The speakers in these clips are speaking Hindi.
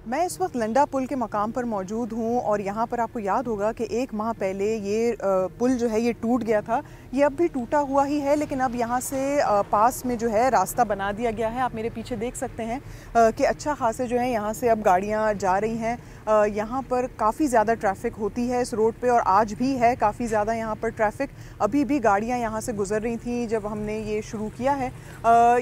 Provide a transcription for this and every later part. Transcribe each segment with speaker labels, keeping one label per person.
Speaker 1: मैं इस वक्त लंडा पुल के मकाम पर मौजूद हूँ और यहाँ पर आपको याद होगा कि 1 माह पहले ये पुल जो है ये टूट गया था। ये अब भी टूटा हुआ ही है, लेकिन अब यहाँ से पास में जो है रास्ता बना दिया गया है। आप मेरे पीछे देख सकते हैं कि अच्छा खासे जो है यहाँ से अब गाड़ियाँ जा रही हैं। यहाँ पर काफ़ी ज़्यादा ट्रैफिक होती है इस रोड पे और आज भी है काफ़ी ज़्यादा यहाँ पर ट्रैफिक। अभी भी गाड़ियाँ यहाँ से गुजर रही थी जब हमने ये शुरू किया है।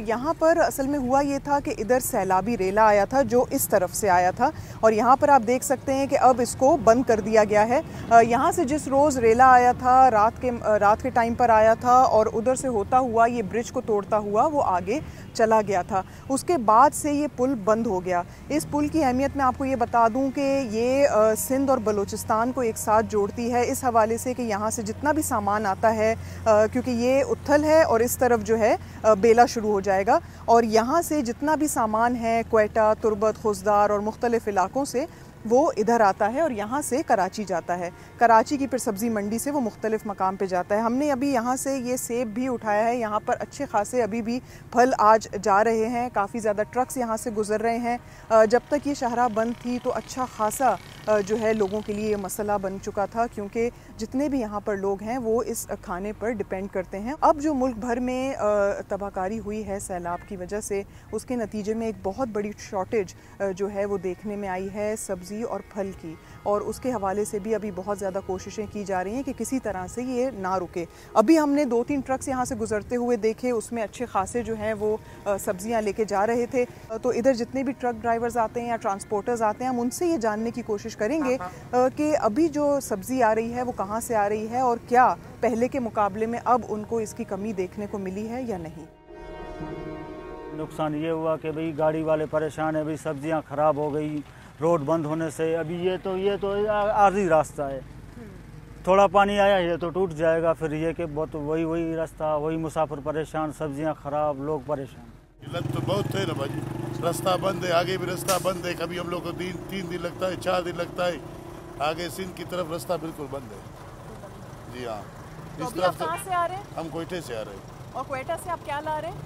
Speaker 1: यहाँ पर असल में हुआ ये था कि इधर सैलाबी रेला आया था जो इस तरफ से आया था और यहाँ पर आप देख सकते हैं कि अब इसको बंद कर दिया गया है। यहाँ से जिस रोज़ रेला आया था रात के टाइम पर आया था और उधर से होता हुआ ये ब्रिज को तोड़ता हुआ वो आगे चला गया था। उसके बाद से ये पुल बंद हो गया। इस पुल की अहमियत मैं आपको ये बता दूं कि ये सिंध और बलूचिस्तान को एक साथ जोड़ती है इस हवाले से कि यहाँ से जितना भी सामान आता है क्योंकि ये उथल है और इस तरफ जो है बेला शुरू हो जाएगा और यहाँ से जितना भी सामान है क्वेटा, तुर्बत, खुजदार और मुख्तलिफ इलाकों से वो इधर आता है और यहाँ से कराची जाता है। कराची की फिर सब्ज़ी मंडी से वो मुख्तलिफ मकाम पे जाता है। हमने अभी यहाँ से ये सेब भी उठाया है। यहाँ पर अच्छे खासे अभी भी फल आज जा रहे हैं। काफ़ी ज़्यादा ट्रक्स यहाँ से गुज़र रहे हैं। जब तक ये शाहराह बंद थी तो अच्छा खासा जो है लोगों के लिए ये मसला बन चुका था क्योंकि जितने भी यहाँ पर लोग हैं वो इस खाने पर डिपेंड करते हैं। अब जो मुल्क भर में तबाहकारी हुई है सैलाब की वजह से, उसके नतीजे में एक बहुत बड़ी शॉर्टेज जो है वो देखने में आई है सब्ज़ी और फल की, और उसके हवाले से भी अभी बहुत ज़्यादा कोशिशें की जा रही हैं कि किसी तरह से ये ना रुके। अभी हमने 2-3 ट्रक्स यहाँ से गुजरते हुए देखे, उसमें अच्छे खासे जो हैं वो सब्जियाँ लेके जा रहे थे। तो इधर जितने भी ट्रक ड्राइवर्स आते हैं या ट्रांसपोर्टर्स आते हैं हम उनसे ये जानने की कोशिश करेंगे कि अभी जो सब्ज़ी आ रही है वो कहाँ से आ रही है और क्या पहले के मुकाबले में अब उनको इसकी कमी देखने को मिली है या नहीं।
Speaker 2: नुकसान ये हुआ कि भाई गाड़ी वाले परेशान है, भाई सब्जियां ख़राब हो गई रोड बंद होने से। अभी ये तो आर्जी रास्ता है, थोड़ा पानी आया ये तो टूट जाएगा, फिर ये कि बहुत वही रास्ता, वही मुसाफिर परेशान, सब्जियां ख़राब, लोग परेशान।
Speaker 3: लग तो बहुत है ना भाई, रास्ता बंद है, आगे भी रास्ता बंद है। कभी हम लोग को 3 दिन लगता है, 4 दिन लगता है। आगे सिंध की तरफ रास्ता बिल्कुल बंद है। जी हाँ।
Speaker 1: तो इस तरफ कहाँ से आ रहे हैं?
Speaker 3: हम क्वेटा से आ रहे हैं।
Speaker 1: और क्वेटा से आप क्या ला रहे हैं?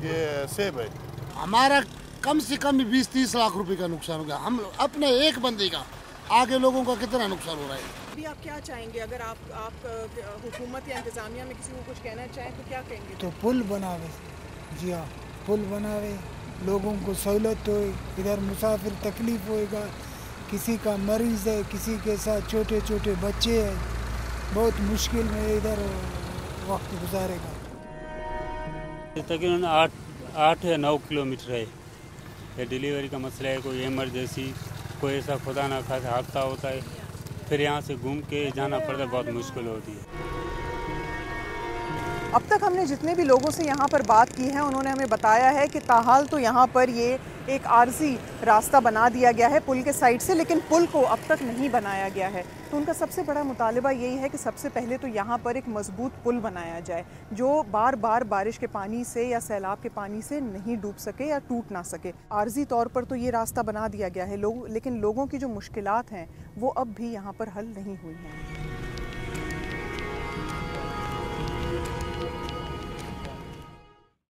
Speaker 3: ये सेब है।
Speaker 4: हमारा कम से कम 20-30 लाख रुपए का नुकसान हो गया। हम अपने एक बंदे का, आगे लोगों का कितना नुकसान हो रहा है।
Speaker 1: अभी आप क्या चाहेंगे? अगर आप हुकूमत या इंतजामिया में किसी को कुछ कहना चाहें तो क्या कहेंगे?
Speaker 5: तो पुल बनावे। जी हाँ, पुल बनावे, लोगों को सहूलत हो। इधर मुसाफिर तकलीफ होएगा, किसी का मरीज़ है, किसी के साथ छोटे छोटे बच्चे हैं, बहुत मुश्किल में इधर वक्त गुजारेगा।
Speaker 6: तकरीबन 8 या 9 किलोमीटर है। ये डिलीवरी का मसला है, कोई इमरजेंसी, कोई ऐसा खुदा ना खासा हादसा होता है, फिर यहाँ से घूम के जाना पड़ता है, बहुत मुश्किल होती है।
Speaker 1: अब तक हमने जितने भी लोगों से यहाँ पर बात की है उन्होंने हमें बताया है कि ताहाल तो यहाँ पर ये एक आर्जी रास्ता बना दिया गया है पुल के साइड से, लेकिन पुल को अब तक नहीं बनाया गया है। तो उनका सबसे बड़ा मुतालिबा यही है कि सबसे पहले तो यहाँ पर एक मजबूत पुल बनाया जाए जो बार बार बारिश के पानी से या सैलाब के पानी से नहीं डूब सके या टूट ना सके। आर्जी तौर पर तो ये रास्ता बना दिया गया है लेकिन लोगों की जो मुश्किलात हैं वो अब भी यहाँ पर हल नहीं हुई हैं।